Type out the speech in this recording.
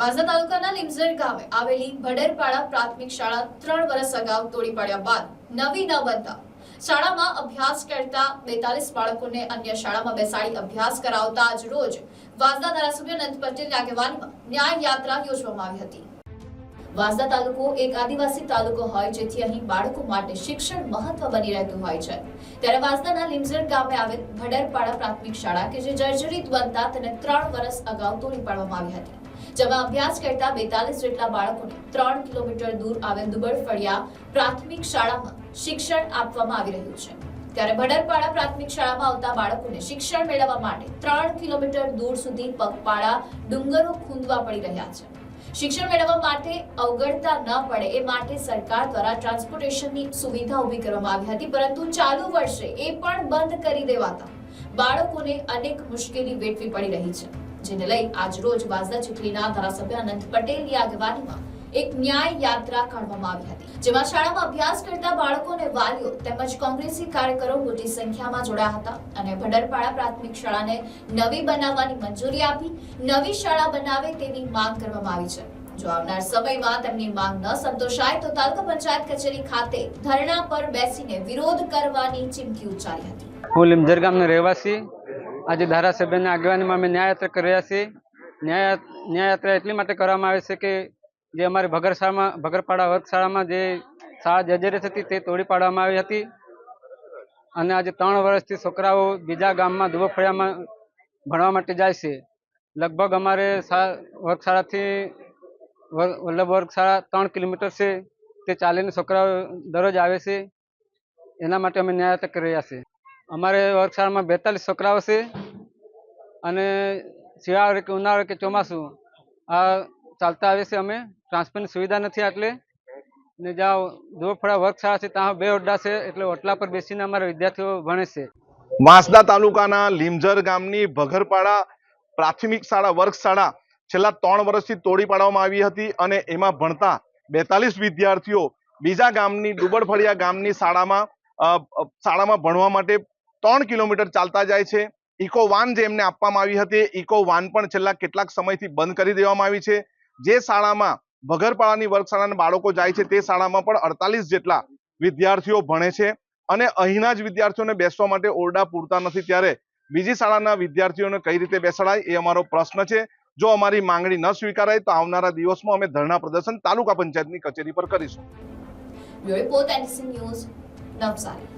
વાંસદા તાલુકાના લીમઝર ગામે આવેલી ભડરપાડા પ્રાથમિક શાળા 3 વર્ષ અગાઉ તોડી પાડ્યા બાદ નવી ન બનતા શાળામાં અભ્યાસ કરતા 42 બાળકોને અન્ય શાળામાં બેસાડી અભ્યાસ કરાવતા આજ રોજ વાંસદા ધારાસભ્ય અનંત પટેલની આગેવાનીમાં ન્યાય યાત્રા યોજવામાં આવી હતી। વાંસદા તાલુકો એક આદિવાસી તાલુકો હોય જેથી અહીં બાળકો માટે શિક્ષણ મહત્વ બની રહેતું હોય છે। ત્યારે વાંસદાના લીમઝર ગામે આવેલ ભડરપાડા પ્રાથમિક શાળા કે જે જર્જરિત બનતા તેને 3 વર્ષ અગાઉ તોડી પાડવામાં આવી હતી, જેમાં અભ્યાસ કરતા 42 જેટલા બાળકોને 3 કિલોમીટર દૂર આવેલ દુબળફળિયા પ્રાથમિક શાળામાં શિક્ષણ આપવામાં આવી રહ્યું છે। ત્યારે ભડરપાડા પ્રાથમિક શાળામાં આવતા બાળકોને શિક્ષણ મેળવવા માટે 3 કિલોમીટર દૂર સુધી પગપાળા ડુંગરો ખૂંદવા પડી રહ્યા છે। શિક્ષણ મેળવવા માટે અવગડતા ન પડે એ માટે સરકાર દ્વારા ટ્રાન્સપોર્ટેશનની સુવિધા ઊભી કરવામાં આવી હતી, પરંતુ ચાલુ વર્ષે એ પણ બંધ કરી દેવાતા બાળકોને અનેક મુશ્કેલી વેઠવી પડી રહી છે, જેને લઈ આજ રોજ વાંસદા ચીખલીના ધારાસભ્ય અનંત પટેલની આગેવાનીમાં એક ન્યાય યાત્રા કાઢવામાં આવી હતી, જેમાં શાળામાં અભ્યાસ કરતા બાળકો અને વાલીઓ તેમજ કોંગ્રેસી કાર્યકરો મોટી સંખ્યામાં જોડાયા હતા અને ભડરપાડા પ્રાથમિક શાળાને નવી બનાવવાની મંજૂરી આપી નવી શાળા બનાવે તેવી માંગ કરવામાં આવી છે। જો આવનાર સમયમાં તેમની માંગ ન સંતોષાય તો તાલુકા પંચાયત કચેરી ખાતે ધરણા પર બેસીને વિરોધ કરવાની ચીમકી ઉચ્ચારી હતી। હું લીમઝર ગામનો રહેવાસી आज धारासभ्यની આગેવાનીમાં અમે ન્યાય યાત્રા કરી રહ્યા છીએ। ન્યાય યાત્રા એટલી માટે કરવામાં આવે છે કે જે અમારી ભગરપાડા વર્ગશાળામાં જે શાળા જર્જરિત હતી તે તોડી પાડવામાં આવી હતી અને આજે 3 વર્ષથી છોકરાઓ બીજા ગામમાં દુબળફળિયામાં ભણવા માટે જાય છે। લગભગ અમારે વર્ગશાળાથી વર્ગશાળા 3 કિલોમીટર છે, તે ચાલીને છોકરાઓ દરરોજ આવે છે। એના માટે અમે ન્યાય યાત્રા કરી રહ્યા છીએ। અમારે વર્ગશાળામાં 42 છોકરાઓ છે અને શિયાળો કે ઉનાળો કે ચોમાસું આ ચાલતા આવે છે। અમે ટ્રાન્સપોર્ટની સુવિધા નથી એટલે ને જ્યાં દુબળફળિયા વર્ગશાળા છે ત્યાં 2 ઓરડા છે, એટલે ઓટલા પર બેસીને અમારા વિદ્યાર્થીઓ ભણે છે। વાંસદા તાલુકાના લીમઝર ગામની ભગરપાડા પ્રાથમિક શાળા વર્ગશાળા છેલ્લા 3 વર્ષથી તોડી પાડવામાં આવી હતી અને એમાં ભણતા 42 વિદ્યાર્થીઓ બીજા ગામની દુબળફળિયા ગામની શાળામાં ભણવા માટે 3 કિલોમીટર ચાલતા જાય છે। ઇકો વાન જે એમને આપવામાં આવી હતી, ઇકો વાન પણ છેલ્લા કેટલાક સમયથી બંધ કરી દેવામાં આવી છે। જે શાળામાં ભગરપાડાની વર્ગશાળાના બાળકો જાય છે તે શાળામાં પણ 48 જેટલા વિદ્યાર્થીઓ ભણે છે અને અહીંના જ વિદ્યાર્થીઓને બેસવા માટે ઓરડા પૂરતા નથી, ત્યારે બીજી શાળાના વિદ્યાર્થીઓને કઈ રીતે બેસાડાય એ અમારો પ્રશ્ન છે। જો અમારી માંગણી ન સ્વીકારાય તો આવનારા દિવસમાં અમે ધરણા પ્રદર્શન તાલુકા પંચાયતની કચેરી પર કરીશું। Bureau report NDC news Navsari.